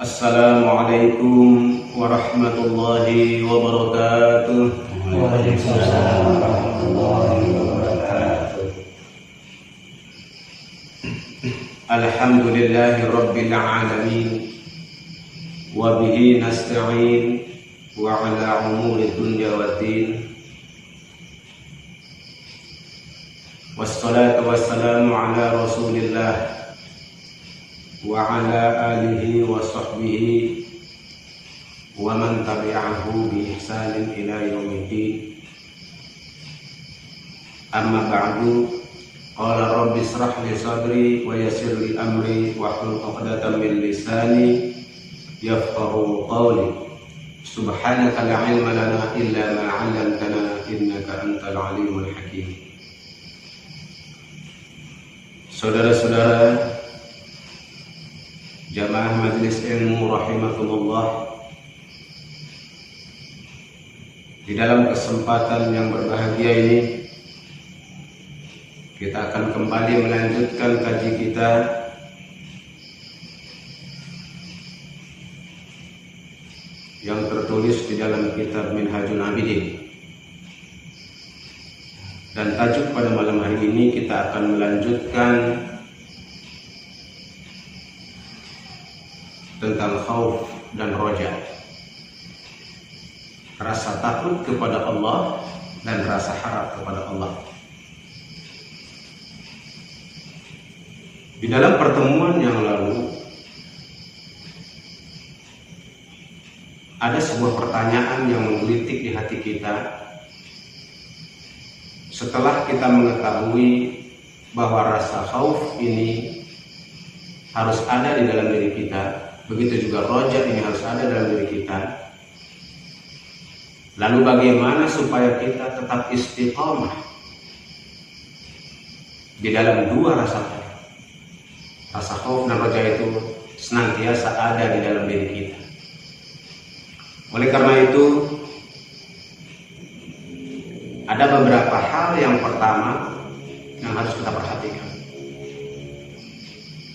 Assalamualaikum warahmatullahi wabarakatuh. Waalaikumsalam warahmatullahi wabarakatuh. Alhamdulillahi rabbil alamin. Wa bihi nasta'in wa ala umuri dunya waddin. Wassalatu wassalamu ala rasulillah wa ala alihi wa sahbihi wa man tabi'ahu bi ihsanin ila yaumiddin. Amma ba'du. Qala rabbi israh li sadri wa yassir li amri wa hlul 'uqdatam min lisani yafqahu qawli. Subhanaka la ilma lana illa ma 'allamtana innaka antal alimul hakim. Saudara-saudara jamaah majelis ilmu rahimakumullah, di dalam kesempatan yang berbahagia ini kita akan kembali melanjutkan kaji kita yang tertulis di dalam kitab Minhajul Abidin. Dan tajuk pada malam hari ini kita akan melanjutkan tentang khauf dan roja, rasa takut kepada Allah dan rasa harap kepada Allah. Di dalam pertemuan yang lalu ada sebuah pertanyaan yang menggelitik di hati kita. Setelah kita mengetahui bahwa rasa khauf ini harus ada di dalam diri kita, begitu juga roja ini harus ada dalam diri kita. Lalu bagaimana supaya kita tetap istiqamah di dalam dua rasa tadi? Rasa khauf dan roja itu senantiasa ada di dalam diri kita. Oleh karena itu, ada beberapa hal yang pertama yang harus kita perhatikan,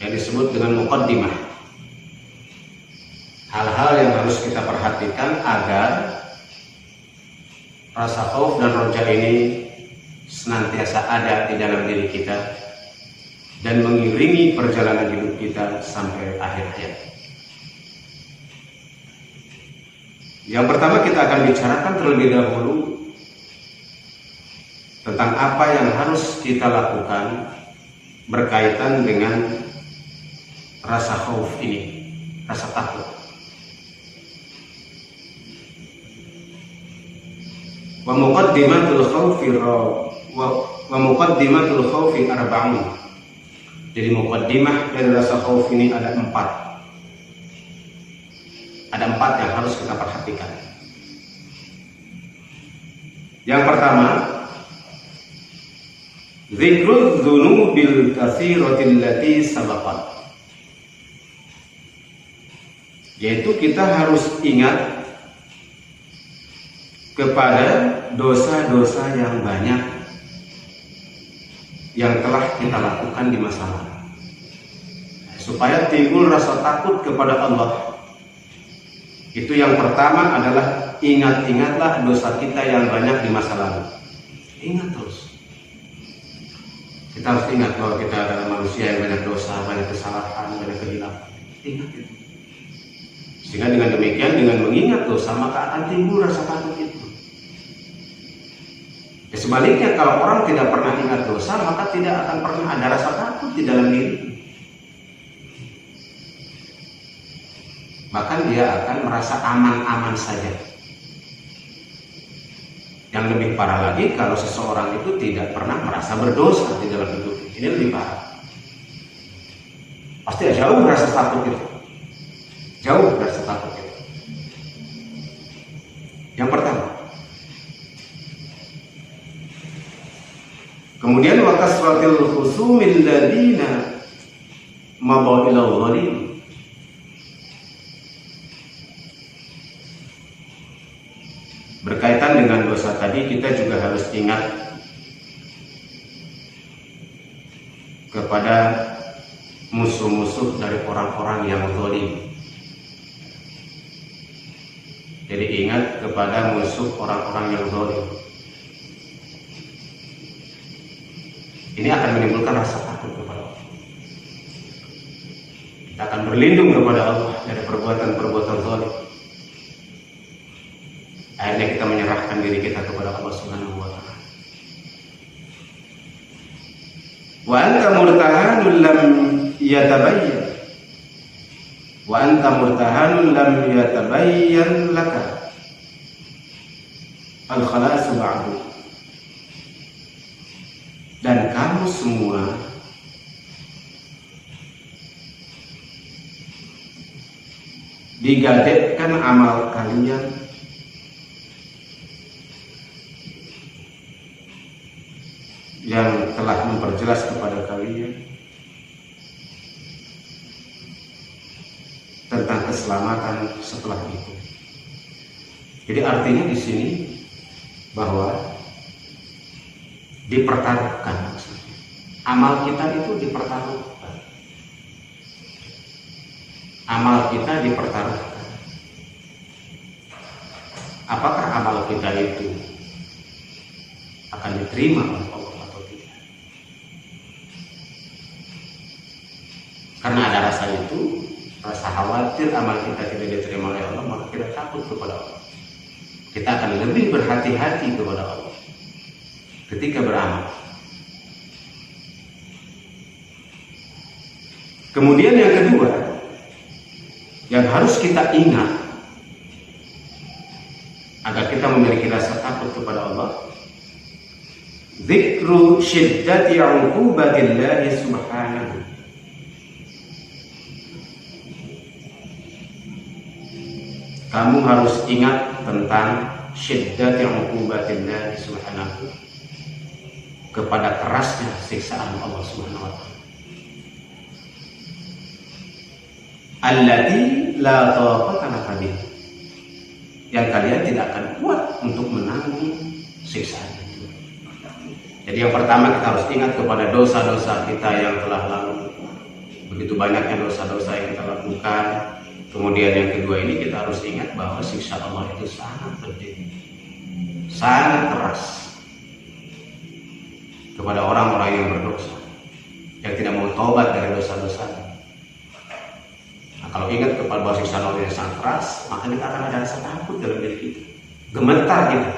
yang disebut dengan muqaddimah. Hal-hal yang harus kita perhatikan agar rasa khauf dan roja ini senantiasa ada di dalam diri kita dan mengiringi perjalanan hidup kita sampai akhir hayat. Yang pertama kita akan bicarakan terlebih dahulu tentang apa yang harus kita lakukan berkaitan dengan rasa khauf ini, rasa takut. Wa muqaddimatul khaufi arba'un. Jadi muqaddimah dari rasa khauf ini ada empat. Ada empat yang harus kita perhatikan. Yang pertama, zikrul dzunubil katsiratil lati sabaqat. Yaitu kita harus ingat kepada dosa-dosa yang banyak yang telah kita lakukan di masa lalu, supaya timbul rasa takut kepada Allah. Itu yang pertama adalah ingat-ingatlah dosa kita yang banyak di masa lalu. Ingat terus. Kita harus ingat bahwa kita adalah manusia yang banyak dosa, banyak kesalahan, banyak kehilapan. Ingat itu. Sehingga dengan demikian, dengan mengingat dosa, maka akan timbul rasa takut itu. Ya, sebaliknya, kalau orang tidak pernah ingat dosa, maka tidak akan pernah ada rasa takut di dalam diri. Bahkan dia akan merasa aman-aman saja. Yang lebih parah lagi kalau seseorang itu tidak pernah merasa berdosa di dalam hidup. Ini lebih parah. Pasti jauh rasa takut itu. Jauh rasa takut itu. Yang pertama. Kemudian wa kasratil khusumil ladina madaw ila dhalim. Berkaitan dengan dosa tadi, kita juga harus ingat kepada musuh-musuh dari orang-orang yang zalim. Jadi ingat kepada musuh orang-orang yang zalim. Ini akan menimbulkan rasa takut kepada Allah. Kita akan berlindung kepada Allah dari perbuatan-perbuatan zalim. Akhirnya kita menyerahkan diri kita kepada Allah Subhanahu wa Ta'ala. Wa anta murtahanun lam yatabayyan. Wa anta murtahanun lam yatabayyan laka al-khalasu ba'du. Dan kamu semua digadekkan amal kalian yang telah memperjelas kepada kalian tentang keselamatan setelah itu. Jadi artinya di sini bahwa dipertaruhkan, amal kita itu dipertaruhkan, amal kita dipertaruhkan. Apakah amal kita itu akan diterima oleh Allah atau tidak? Karena ada rasa itu, rasa khawatir amal kita tidak diterima oleh Allah, maka kita takut kepada Allah. Kita akan lebih berhati-hati kepada Allah ketika beramal. Kemudian yang kedua yang harus kita ingat agar kita memiliki rasa takut kepada Allah, dzikru syiddati 'uqubatillahi subhanahu. Kamu harus ingat tentang syiddati 'uqubatillahi subhanahu, kepada kerasnya siksaan Allah Subhanahu wa Ta'ala. Allati la taqata laka bih, yang kalian tidak akan kuat untuk menanggung siksaan itu. Jadi yang pertama kita harus ingat kepada dosa-dosa kita yang telah lalu. Begitu banyaknya dosa-dosa yang kita lakukan. Kemudian yang kedua ini kita harus ingat bahwa siksa Allah itu sangat pedih, sangat keras kepada orang-orang yang berdosa, yang tidak mau taubat dari dosa-dosa. Nah, kalau ingat kepada bahwa siksa Allah yang sangat keras, maka kita akan ada rasa takut dalam diri kita, gemetar kita.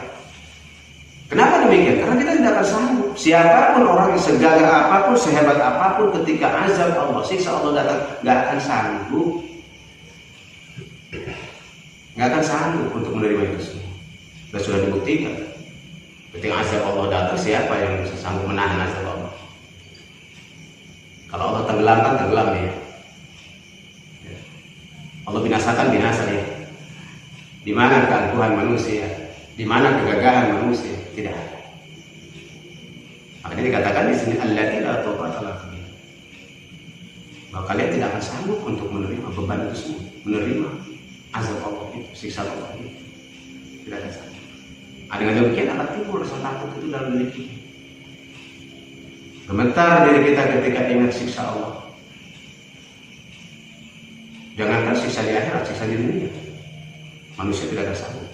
Kenapa demikian? Karena kita tidak akan sanggup. Siapapun orang yang segagah apapun, sehebat apapun, ketika azab Allah, siksa Allah datang, nggak akan sanggup, nggak akan sanggup untuk menerima itu semua. Dan sudah dibuktikan. Ketika azab Allah datang, siapa yang bisa sanggup menahan azab Allah? Kalau Allah tenggelamkan, tenggelam dia. Allah binasakan, binasa dia. Di mana keangkuhan manusia? Di mana kegagahan manusia? Tidak ada. Makanya dikatakan di sini allati la taqata laka bih, bahwa kalian tidak akan sanggup untuk menerima beban itu semua, menerima azab Allah itu, siksa Allah itu. Tidak ada sanggup. Dengan demikian akan timbul rasa takut itu dalam diri kita. Gemetar diri kita ketika ingat siksa Allah. Jangankan siksa di akhirat, siksa di dunia, manusia tidak ada sanggup.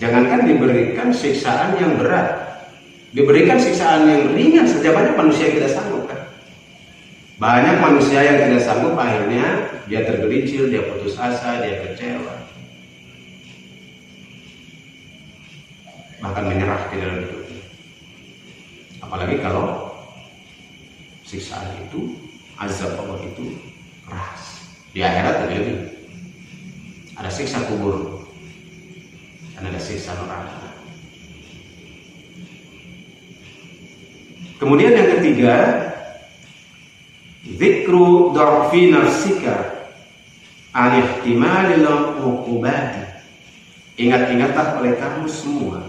Jangankan diberikan siksaan yang berat, diberikan siksaan yang ringan saja banyak manusia yang tidak sanggup kan? Banyak manusia yang tidak sanggup, akhirnya dia tergelincir, dia putus asa, dia kecewa, bahkan menyerah di dalam hidupnya. Apalagi kalau siksaan itu, azab Allah itu keras. Di akhirat lebih, ada siksa kubur dan ada siksa neraka. Kemudian yang ketiga, dzikru dha'fi nafsika an ihtimalil uqubati. Ingat-ingatlah oleh kamu semua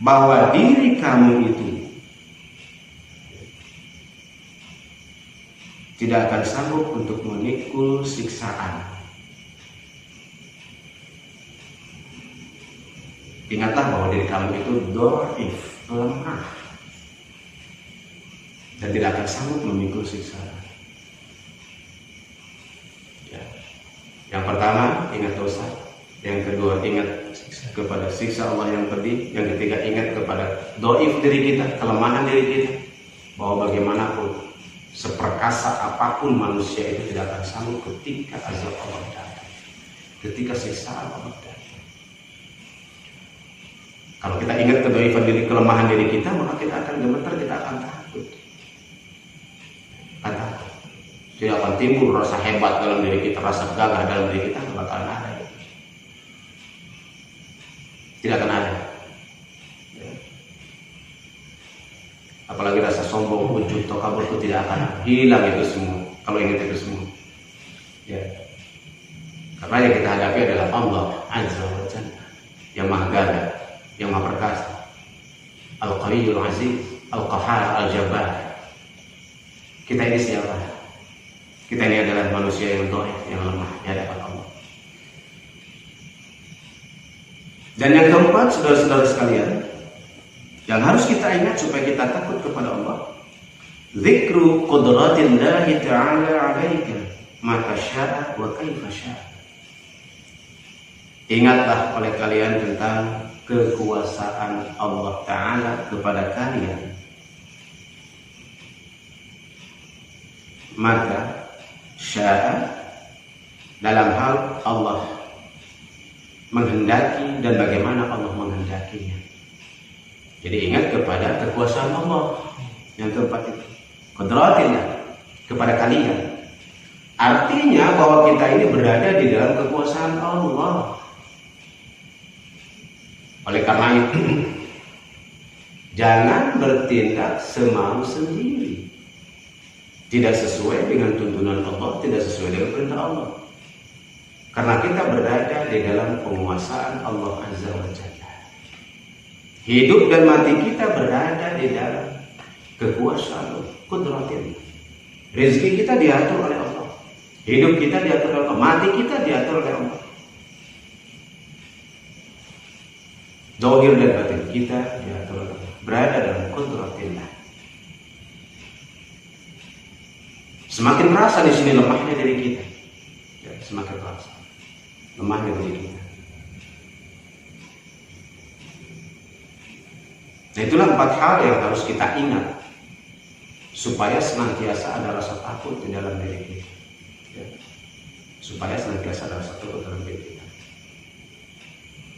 bahwa diri kamu itu tidak akan sanggup untuk memikul siksaan. Ingatlah bahwa diri kamu itu dhaif, lemah, dan tidak akan sanggup memikul siksaan. Ya. pertama, ingat dosa. Yang kedua, ingat kepada siksa Allah yang pedih. Yang ketiga, ingat kepada doif diri kita, kelemahan diri kita, bahwa bagaimanapun seperkasa apapun manusia itu tidak akan sanggup ketika azab Allah datang, ketika siksaan Allah datang. Kalau kita ingat kedoifan diri, kelemahan diri kita, maka kita akan gemetar, kita akan takut. Tidak akan timbul rasa hebat dalam diri kita, rasa gagah dalam diri kita, tidak akan ada. Tidak akan ada. Apalagi rasa sombong, ujub, takabur itu tidak akan hilang itu semua. Kalau ingat itu semua, ya. Karena yang kita hadapi adalah Allah Azza wa Jalla, yang maha gagah, yang maha perkasa, Al-Qawiyyul Aziz, Al-Qahhar, Al-Jabbar. Kita ini siapa? Kita ini adalah manusia yang dhaif, yang lemah di hadapan Allah. Dan yang keempat, saudara-saudara sekalian, yang harus kita ingat supaya kita takut kepada Allah, dzikru qudratillahi ta'ala 'alaika mata syaa wa kaifa syaa. Ingatlah oleh kalian tentang kekuasaan Allah Ta'ala kepada kalian, maka syaa dalam hal Allah menghendaki dan bagaimana Allah menghendakinya. Jadi ingat kepada kekuasaan Allah. Yang keempat itu, qudratillah, kepada kalian. Artinya bahwa kita ini berada di dalam kekuasaan Allah. Oleh karena itu, jangan bertindak semau sendiri, tidak sesuai dengan tuntunan Allah, tidak sesuai dengan perintah Allah. Karena kita berada di dalam penguasaan Allah Azza wa Jalla. Hidup dan mati kita berada di dalam kekuasaan qudratillah. Rezeki kita diatur oleh Allah, hidup kita diatur oleh Allah, mati kita diatur oleh Allah. Zahir dan batin kita diatur oleh Allah, berada dalam qudratillah. Semakin terasa di sini lemahnya diri kita, ya, semakin terasa lemahnya diri kita. Nah, itulah 4 hal yang harus kita ingat supaya senantiasa ada rasa takut di dalam diri kita, ya. Supaya senantiasa ada rasa takut dalam diri kita.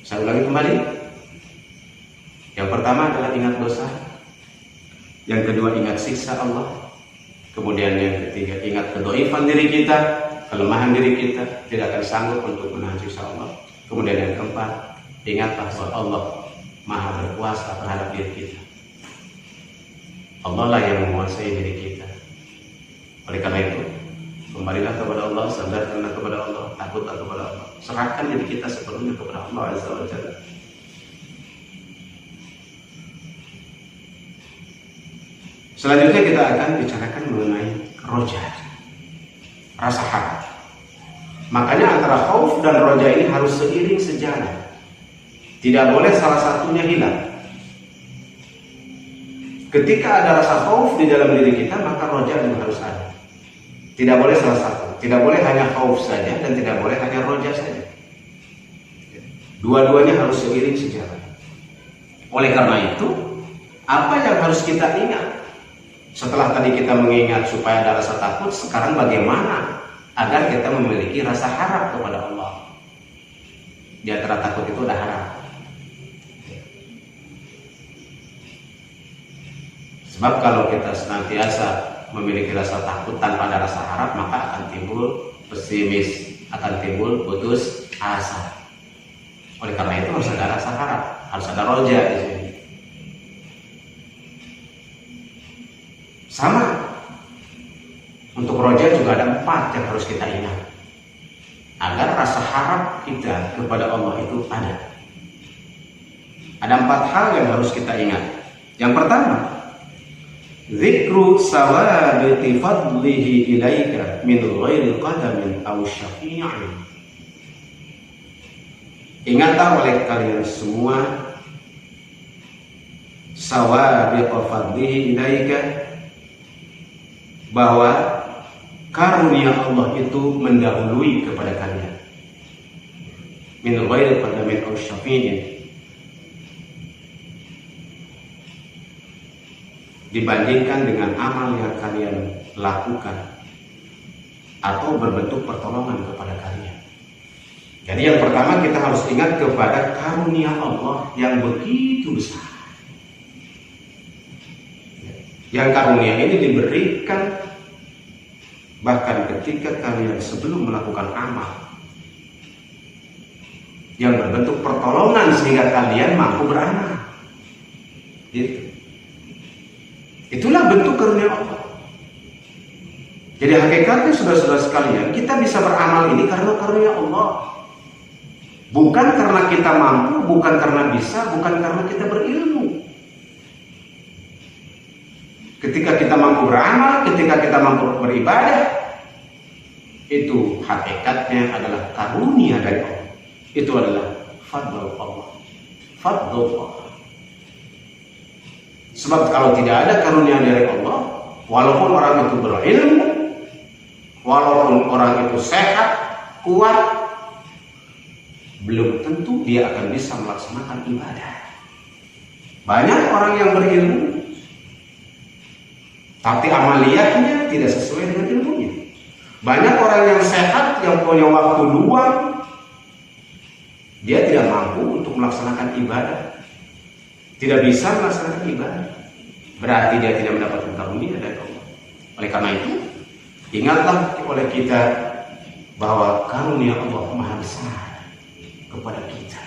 Saya ulangi kembali. Yang pertama adalah ingat dosa. Yang kedua, ingat siksa Allah. Kemudian yang ketiga, ingat kedoifan diri kita, kelemahan diri kita, tidak akan sanggup untuk menahan siksa Allah. Kemudian yang keempat, ingatlah bahwa Allah Maha berkuasa terhadap diri kita. Allah lah yang menguasai diri kita. Oleh karena itu, kembalilah kepada Allah, sadarkanlah kepada Allah, takutlah kepada Allah. Serahkan diri kita sepenuhnya kepada Allah Azza wa Jalla. Selanjutnya kita akan bicarakan mengenai roja, rasa harap. Makanya antara khauf dan roja ini harus seiring sejalan. Tidak boleh salah satunya hilang. Ketika ada rasa khauf di dalam diri kita, maka roja juga harus ada. Tidak boleh salah satu. Tidak boleh hanya khauf saja dan tidak boleh hanya roja saja. Dua-duanya harus seiring sejalan. Oleh karena itu, apa yang harus kita ingat? Setelah tadi kita mengingat supaya ada rasa takut, sekarang bagaimana agar kita memiliki rasa harap kepada Allah? Di antara takut itu ada harap. Sebab kalau kita senantiasa memiliki rasa takut tanpa ada rasa harap, maka akan timbul pesimis, akan timbul putus asa. Oleh karena itu harus ada rasa harap, harus ada roja di sini. Sama, untuk roja juga ada 4 yang harus kita ingat agar rasa harap kita kepada Allah itu ada. Ada 4 hal yang harus kita ingat. Yang pertama, dzikru sawabiti fadlihi ilaika min ghairi qadamin aw syafi'in. Ingatlah oleh kalian semua sawabiti fadlihi ilaika, bahwa karunia Allah itu mendahului kepada kalian. min ghairi qadamin aw syafi'in, dibandingkan dengan amal yang kalian lakukan atau berbentuk pertolongan kepada kalian. Jadi yang pertama kita harus ingat kepada karunia Allah yang begitu besar. Yang karunia ini diberikan bahkan ketika kalian sebelum melakukan amal yang berbentuk pertolongan sehingga kalian mampu beramal. Gitu. Itulah bentuk karunia Allah. Jadi hakikatnya saudara-saudara sekalian, kita bisa beramal ini karena karunia Allah. Bukan karena kita mampu, bukan karena bisa, bukan karena kita berilmu. Ketika kita mampu beramal, ketika kita mampu beribadah, itu hakikatnya adalah karunia dari Allah. Itu adalah fadl Allah. Fadl Allah. Sebab kalau tidak ada karunia dari Allah, walaupun orang itu berilmu, walaupun orang itu sehat, kuat, belum tentu dia akan bisa melaksanakan ibadah. Banyak orang yang berilmu, tapi amaliyahnya tidak sesuai dengan ilmunya. Banyak orang yang sehat, yang punya waktu luang, dia tidak mampu untuk melaksanakan ibadah. Tidak bisa melaksanakan ibadah, berarti dia tidak mendapatkan karunia dari Allah. Oleh karena itu, ingatlah oleh kita bahwa karunia Allah maha besar kepada kita.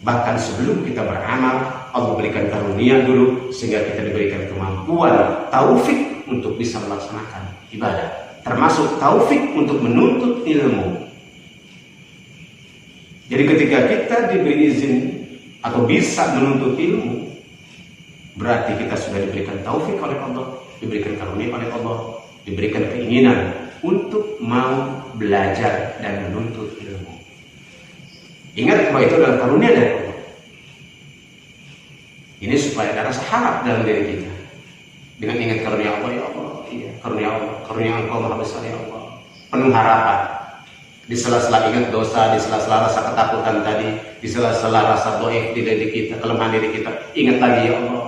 Bahkan sebelum kita beramal, Allah berikan karunia dulu sehingga kita diberikan kemampuan, taufik untuk bisa melaksanakan ibadah, termasuk taufik untuk menuntut ilmu. Jadi ketika kita diberi izin atau bisa menuntut ilmu, berarti kita sudah diberikan taufik oleh Allah, diberikan karunia oleh Allah, diberikan keinginan untuk mau belajar dan menuntut ilmu. Ingat bahwa itu adalah karunia dari Allah. Ini supaya ada rasa harap dalam diri kita. Dengan ingat karunia Allah, ya Allah, iya, karunia Allah, karunia Engkau maha besar ya Allah. Penuh harapan. Di sela-sela ingat dosa, di sela-sela rasa ketakutan tadi, di sela-sela rasa dhaif di diri kita, kelemahan diri kita, ingat lagi ya Allah.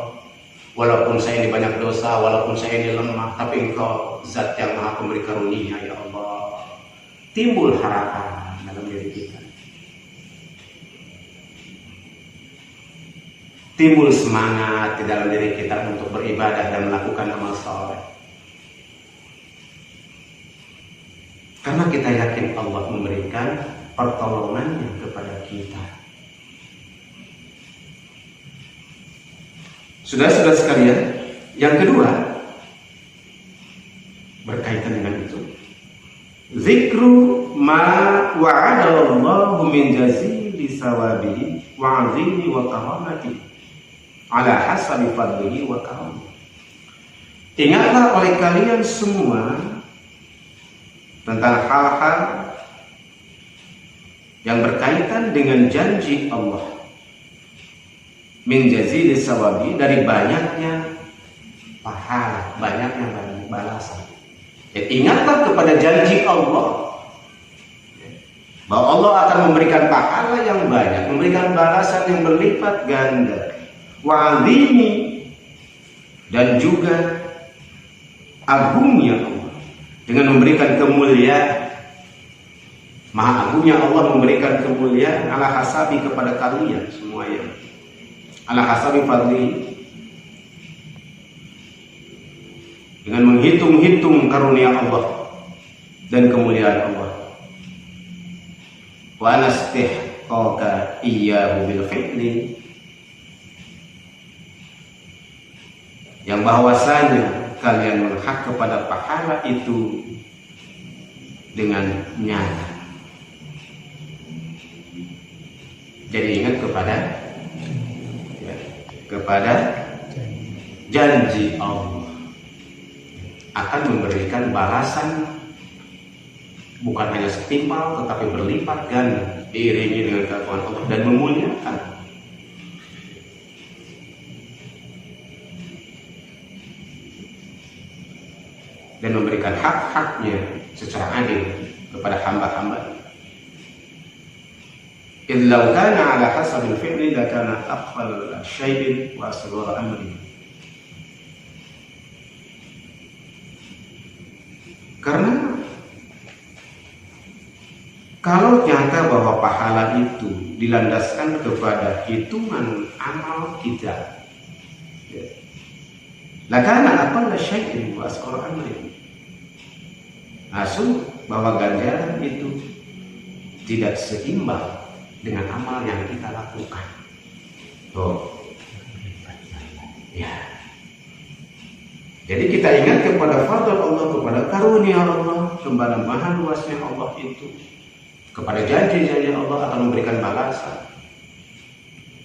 Walaupun saya ini banyak dosa, walaupun saya ini lemah, tapi Engkau zat yang maha pemberi karunia ya Allah. Timbul harapan dalam diri kita. Timbul semangat di dalam diri kita untuk beribadah dan melakukan amal saleh. Karena kita yakin Allah memberikan pertolongannya kepada kita. Saudara-saudara sekalian, yang kedua berkaitan dengan itu, zikru ma wa'adallahu min jazili sawabihi wa 'azimi wa karamatihi ala hasabi fadlihi wa karamatihi. Ingatlah oleh kalian semua tentang hal-hal yang berkaitan dengan janji Allah min jazili sawabi, dari banyaknya pahala, banyaknya balasan. Jadi ingatlah kepada janji Allah bahwa Allah akan memberikan pahala yang banyak, memberikan balasan yang berlipat ganda, wa'azimi, dan juga agungnya Allah dengan memberikan kemuliaan. Maha agungnya Allah memberikan kemuliaan ala hasabi kepada kalian semuanya, ala hasabi fadli, dengan menghitung-hitung karunia Allah dan kemuliaan Allah. Wa anastihqaka iyyahu bil fi'li, yang bahwasanya kalian berhak kepada pahala itu dengan nyata. Jadi ingat kepada janji Allah akan memberikan balasan bukan hanya setimpal tetapi berlipat ganda, diiringi dengan keagungan Allah dan memuliakan. Dan memberikan hak-haknya secara adil kepada hamba-hamba. Illau kana ala hasabil fi'li lakana aqfal syai'in wa asghar amri. Karena kalau nyata bahwa pahala itu dilandaskan kepada hitungan amal kita, lakana aqfal syai'in wa asghar amri. Langsung bahwa ganjaran itu tidak seimbang dengan amal yang kita lakukan. Ya. Jadi kita ingat kepada fadl Allah, kepada karunia Allah, kepada maha luasnya Allah itu, kepada janji-janji Allah akan memberikan balasan.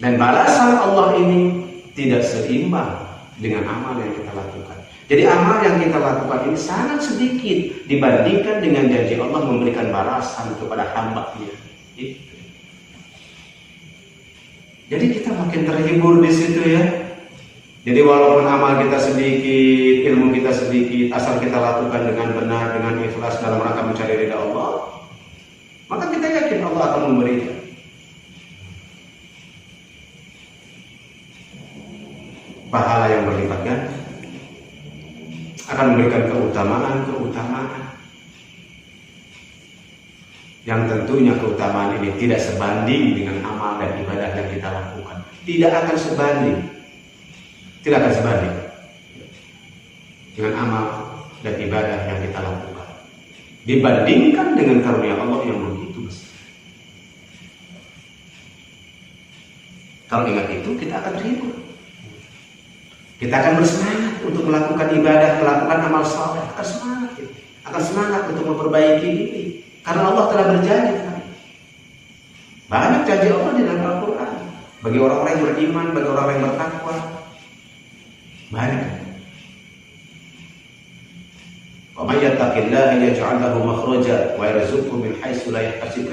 Dan balasan Allah ini tidak seimbang dengan amal yang kita lakukan. Jadi amal yang kita lakukan ini sangat sedikit dibandingkan dengan janji Allah memberikan balasan kepada hamba-Nya. Jadi kita makin terhibur di situ ya. Jadi walaupun amal kita sedikit, ilmu kita sedikit, asal kita lakukan dengan benar, dengan ikhlas dalam rangka mencari ridha Allah, maka kita yakin Allah akan memberikan. Pahala yang berlipat ganda, akan memberikan keutamaan yang tentunya keutamaan ini tidak sebanding dengan amal dan ibadah yang kita lakukan. Tidak akan sebanding dengan amal dan ibadah yang kita lakukan dibandingkan dengan karunia Allah yang begitu besar. Kalau ingat itu, kita akan terhibur. Kita akan bersemangat untuk melakukan ibadah, melakukan amal saleh, akan semangat untuk memperbaiki diri. Karena Allah telah berjanji. Banyak janji Allah di dalam Al-Quran. Bagi orang-orang yang beriman, bagi orang-orang yang bertakwa. Banyak. Wa may yattaqillaha yaj'al lahu makhraja wa yarzuqhu min haitsu la yahtasib.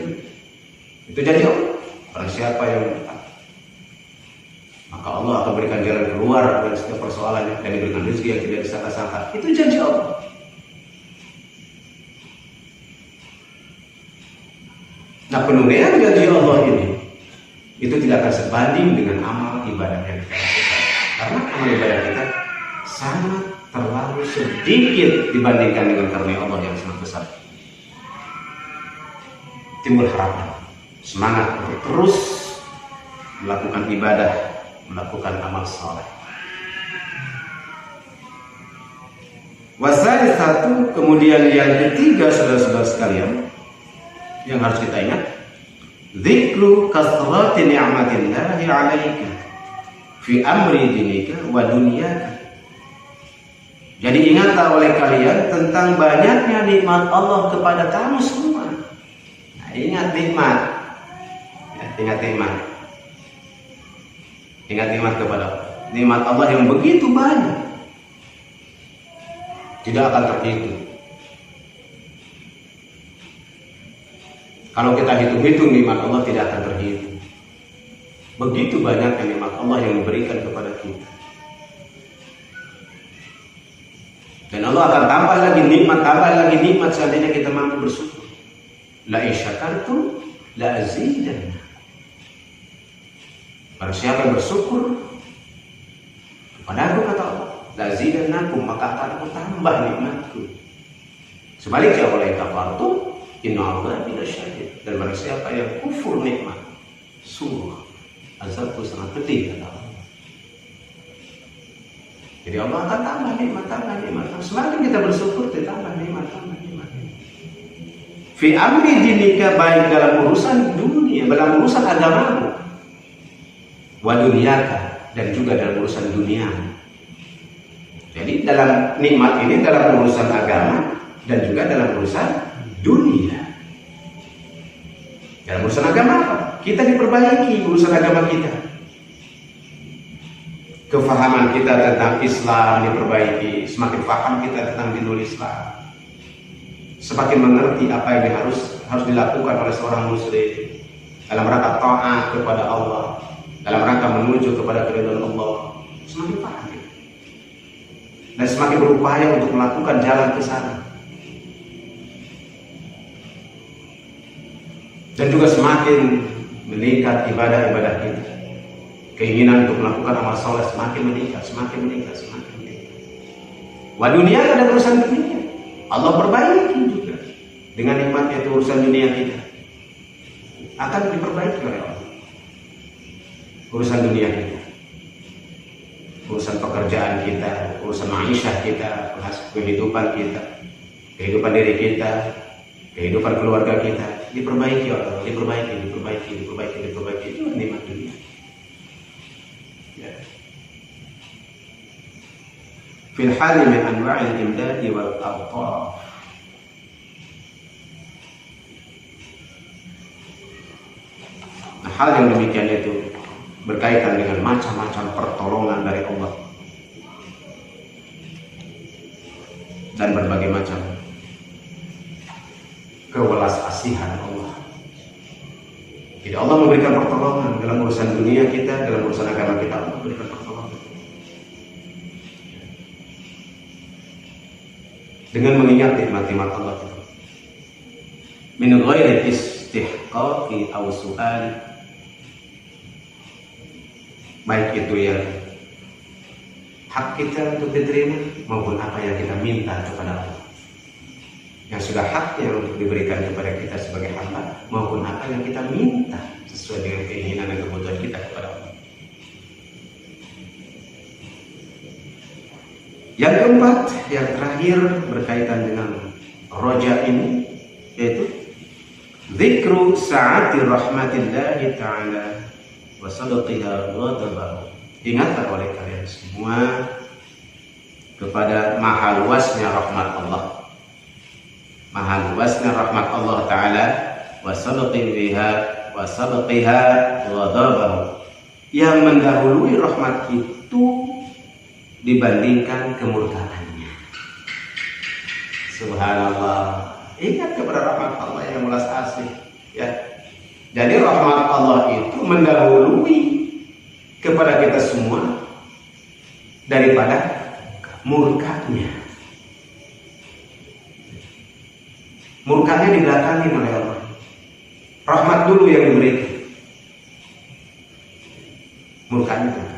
Itu janji Allah. Barang siapa yang bertakwa, maka Allah akan berikan jalan keluar dari setiap persoalannya dan diberikan rezeki yang tidak disangka-sangka. Itu janji Allah. Nah, penunaian janji Allah ini itu tidak akan sebanding dengan amal ibadah yang kita lakukan. Karena amal ibadah kita sangat terlalu sedikit dibandingkan dengan karunia Allah yang sangat besar. Timbul harapan, semangat untuk terus melakukan ibadah, melakukan amal saleh. Wasail satu, kemudian yang ketiga, saudara-saudara sekalian, yang harus kita ingat, dzikru kasrati ni'matillahi 'alaika fi amri dinika wa dunyaka. Jadi ingatlah oleh kalian tentang banyaknya nikmat Allah kepada kamu semua. Nah, ingat nikmat. Ya, ingat nikmat kepada Allah. Nikmat Allah yang begitu banyak, tidak akan terhitung. Kalau kita hitung-hitung nikmat Allah tidak akan terhitung. Begitu banyak nikmat Allah yang memberikan kepada kita. Dan Allah akan tambah lagi nikmat seandainya kita mampu bersyukur. La in syakartum la azidannakum. Barang siapa yang bersyukur kepada aku, kata Allah, la azidannakum, maka akan aku tambah nikmatku. Sebaliknya, wala kafartum inna adzabi lasyadid. Dan barang siapa yang kufur nikmat, sungguh azabku sangat pedih, kata Allah. Jadi Allah akan tambah nikmat. Semakin kita bersyukur, ditambah nikmat. Fi amri dinika, baik dalam urusan dunia, dalam urusan agamamu, wa dunyaka, dan juga dalam urusan dunia. Jadi dalam nikmat ini dalam urusan agama dan juga dalam urusan dunia. Dalam urusan agama kita diperbaiki urusan agama kita. Kefahaman kita tentang Islam diperbaiki, semakin paham kita tentang dinul Islam, semakin mengerti apa yang harus dilakukan oleh seorang muslim dalam rangka taat kepada Allah, dalam rangka menuju kepada keridhaan Allah, semakin paham kita. Dan semakin berupaya untuk melakukan jalan ke sana. Dan juga semakin meningkat ibadah-ibadah kita. Keinginan untuk melakukan amal soleh semakin meningkat, semakin meningkat, semakin meningkat. Wah, dunia ada urusan dunia, Allah perbaiki juga dengan nikmatnya itu urusan dunia kita akan diperbaiki oleh Allah. Urusan dunia kita, urusan pekerjaan kita, urusan ma'isyah kita, kehidupan kita, kehidupan diri kita, kehidupan keluarga kita diperbaiki oleh Allah, diperbaiki. Itu nikmat dunia. Ya. Fil hali min anwa'il imdadi wal awqaf. Nah, hal yang demikian itu berkaitan dengan macam-macam pertolongan dari Allah dan berbagai macam kewelas asihan Allah. Jadi Allah memberikan pertolongan dalam urusan dunia kita, dalam urusan agama kita, Allah memberikan pertolongan dengan mengingat nikmat-nikmat Allah itu. Min ghairi istihqaqi aw su'ali, baik itu yang hak kita untuk diterima maupun apa yang kita minta kepada Allah, yang sudah haknya untuk diberikan kepada kita sebagai hamba, maupun apa yang kita minta sesuai dengan keinginan dan kebutuhan kita kepada Allah. Yang keempat, yang terakhir berkaitan dengan roja ini, yaitu dzikru sa'ati rahmatillahi ta'ala wa sadqiha wa tabahu. Ingatlah oleh kalian semua kepada maha luasnya rahmat Allah, maha luasnya rahmat Allah Ta'ala, wa sabqiha wa ghadabahu, yang mendahului rahmat itu dibandingkan kemurkaannya. Subhanallah. Ingat kepada rahmat Allah yang ulas asih, ya. Jadi rahmat Allah itu mendahului kepada kita semua daripada murkanya. Murkanya dibelakangi oleh Allah. Rahmat dulu yang diberikan. Murkanya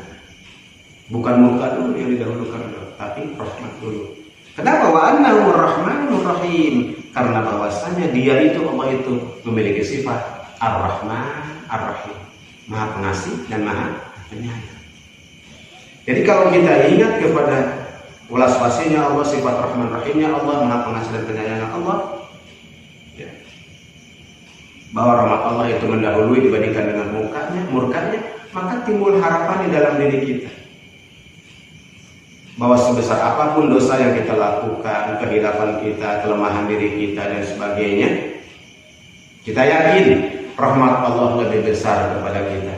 bukan murka dulu yang didahulukan, tapi rahmat dulu. Kenapa? Wa annahu rahmanur rahim. Karena bahwasanya dia itu, Allah itu memiliki sifat ar-Rahman ar-Rahim, Maha Pengasih dan Maha Penyayang. Jadi kalau kita ingat kepada ulas wasinya Allah, sifat Rahman Rahimnya Allah, Maha Pengasih dan Penyayang Allah, ya, bahwa rahmat Allah itu mendahului dibandingkan dengan murkanya, maka timbul harapan di dalam diri kita bahwa sebesar apapun dosa yang kita lakukan, kehilapan kita, kelemahan diri kita dan sebagainya, kita yakin rahmat Allah lebih besar kepada kita.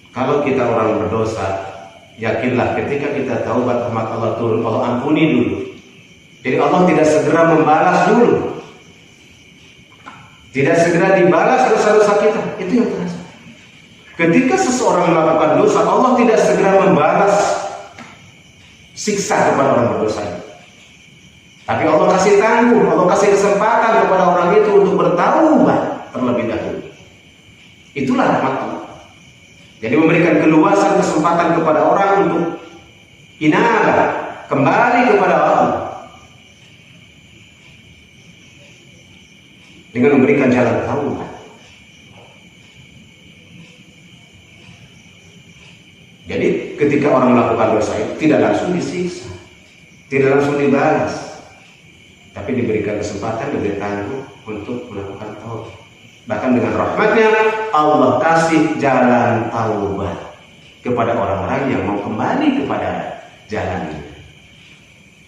Kalau kita orang berdosa, yakinlah ketika kita taubat, rahmat Allah turun, Allah ampuni dulu. Jadi Allah tidak segera membalas dulu, tidak segera dibalas dosa-dosa kita. Itu yang terasa. Ketika seseorang melakukan dosa, Allah tidak segera membalas siksa kepada orang berdosa. Tapi Allah kasih tanggung, Allah kasih kesempatan kepada orang itu untuk bertaubat terlebih dahulu. Itulah rahmat Allah. Jadi memberikan keluasan kesempatan kepada orang untuk inabah, kembali kepada Allah, dengan memberikan jalan taubat. Jadi ketika orang melakukan dosa itu tidak langsung disiksa, tidak langsung dibalas, tapi diberikan kesempatan, diberi tanggung untuk melakukan taubat. Bahkan dengan rahmatnya Allah kasih jalan taubat kepada orang-orang yang mau kembali kepada jalannya.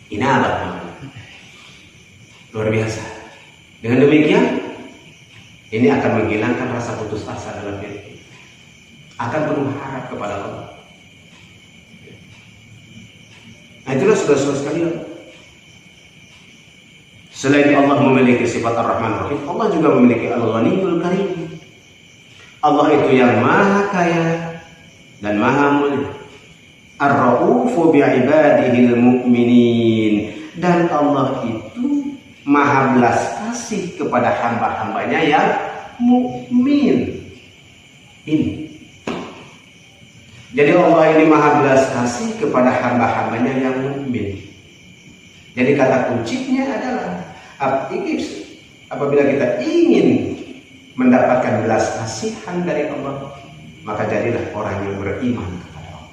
Inabah, luar biasa. Dengan demikian, ini akan menghilangkan rasa putus asa dalam diri kita, akan penuh harap kepada Allah. Nah, itulah saudara-saudara sekalian. Selain Allah memiliki sifat Ar-Rahman Rahim, Allah juga memiliki Al-Ghaniyul Karim. Allah itu yang maha kaya dan maha mulia. Ar-Ra'ufu bi'ibadihil mu'minin. Dan Allah itu maha belas kasih kepada hamba-hambanya yang mukmin. ini. Jadi Allah ini maha belas kasih kepada hamba-hambanya yang mukmin. Jadi kata kuncinya adalah apabila kita ingin mendapatkan belas kasihan dari Allah, maka jadilah orang yang beriman kepada Allah.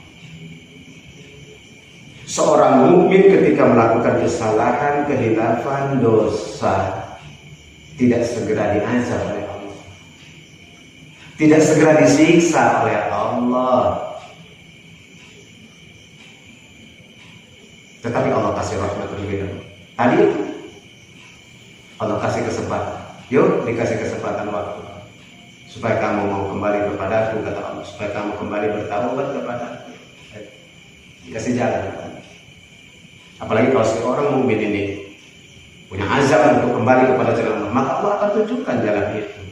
Seorang mukmin ketika melakukan kesalahan, kehilafan, dosa, tidak segera diazab oleh Allah, tidak segera disiksa oleh Allah, tetapi Allah kasih rahmat terlebih dahulu. Tadi Allah kasih kesempatan. Yuk, dikasih kesempatan waktu supaya kamu mau kembali kepada Aku, kata Allah, supaya kamu kembali bertaubat kepada Aku. Dikasih jalan. Apalagi kalau seorang mukmin ini punya azab untuk kembali kepada jalan Allah, maka Allah akan tunjukkan jalan itu.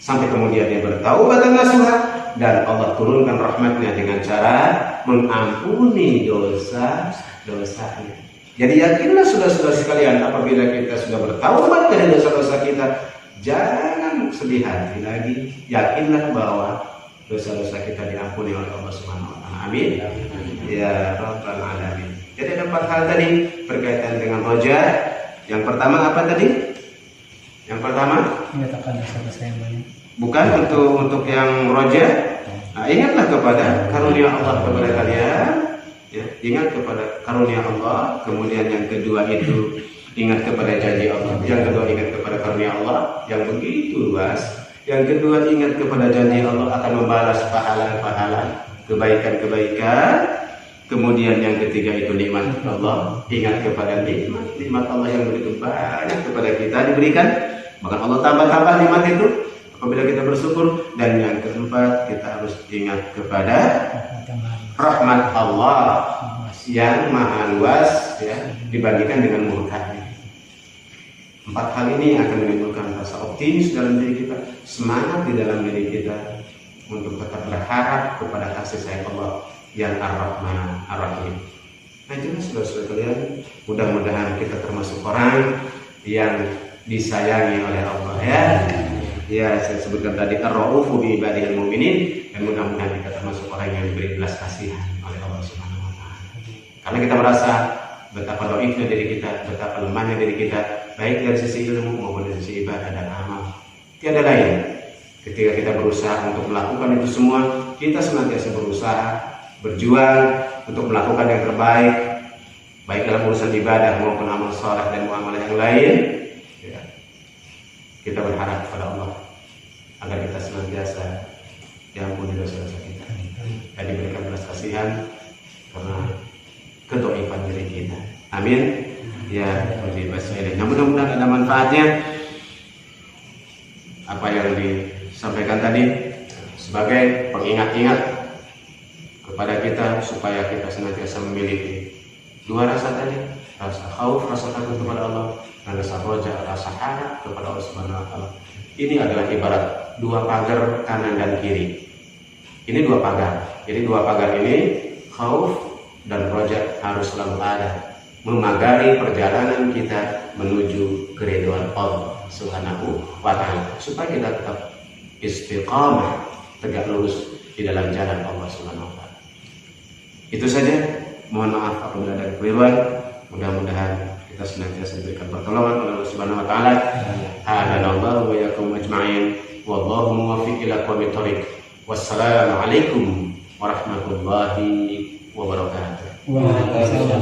Sampai kemudian dia bertaubat dan nasuha, dan Allah turunkan rahmatnya dengan cara mengampuni dosa-dosanya. Jadi yakinlah saudara-saudara sekalian, apabila kita sudah bertaubat dari dosa-dosa kita, jangan sedih hati lagi. Yakinlah bahwa dosa-dosa kita diampuni oleh Allah Subhanahu wa taala. Amin. Ya Rabbal alamin. Jadi ada 4 hal tadi berkaitan dengan roja. Yang pertama apa tadi? Yang pertama menyatakan dosa-dosa yang banyak. Bukan untuk yang roja. Nah, ingatlah kepada karunia Allah kepada kalian. Ya, ingat kepada karunia Allah. Kemudian yang kedua itu ingat kepada janji Allah. Yang kedua ingat kepada karunia Allah yang begitu luas. Yang kedua ingat kepada janji Allah akan membalas pahala-pahala, kebaikan-kebaikan. Kemudian yang ketiga itu nikmat Allah. Ingat kepada nikmat Allah yang begitu banyak kepada kita diberikan. Bahkan Allah tambah-tambah nikmat itu apabila kita bersyukur. Dan yang keempat, kita harus ingat kepada rahmat Allah yang maha luas, ya, dibandingkan dengan murkanya. 4 hal ini akan menimbulkan rasa optimis dalam diri kita, semangat di dalam diri kita untuk tetap berharap kepada kasih sayang Allah yang Ar-Rahman Ar-Rahim. Nah, jelas saudara-saudara kalian, mudah-mudahan kita termasuk orang yang disayangi oleh Allah, ya. Ya, saya sebutkan tadi Ar-Raufu bi ibadihil mu'minin, dan mudah-mudahan kita termasuk orang yang diberi belas kasihan oleh Allah Subhanahu wa taala. Karena kita merasa betapa dhaifnya diri kita, betapa lemahnya diri kita, baik dari sisi ilmu maupun dari sisi ibadah dan amal. Tiada lain ketika kita berusaha untuk melakukan itu semua, kita senantiasa berusaha berjuang untuk melakukan yang terbaik, baik dalam urusan ibadah maupun amal saleh dan muamalah yang lain. Kita berharap kepada Allah agar kita senantiasa diampuni dosa-dosa kita dan diberikan belas kasihan karena kedhaifan diri kita. Amin. Ya, nah, mudah-mudahan ada manfaatnya apa yang disampaikan tadi sebagai pengingat-ingat kepada kita supaya kita senantiasa memiliki 2 rasa tadi, rasa khauf, rasa takut kepada Allah, dan rasa roja, rasa harap kepada Allah Subhanahu wa taala. Ini adalah ibarat 2 pagar kanan dan kiri. Ini 2 pagar. Jadi 2 pagar ini, khauf dan roja, harus selalu ada memagari perjalanan kita menuju keridhaan Allah Subhanahu wa taala, supaya kita tetap istiqamah, tegak lurus di dalam jalan Allah Subhanahu wa taala. Itu saja. Mohon maaf apabila ada kekeliruan. Mudah-mudahan kita senantiasa diberikan pertolongan oleh Allah Subhanahu wa taala. Hadanallahu wa iyyakum ajma'in. Wallahu muwaffiq ila aqwamit thoriq. Wassalamualaikum warahmatullahi wabarakatuh.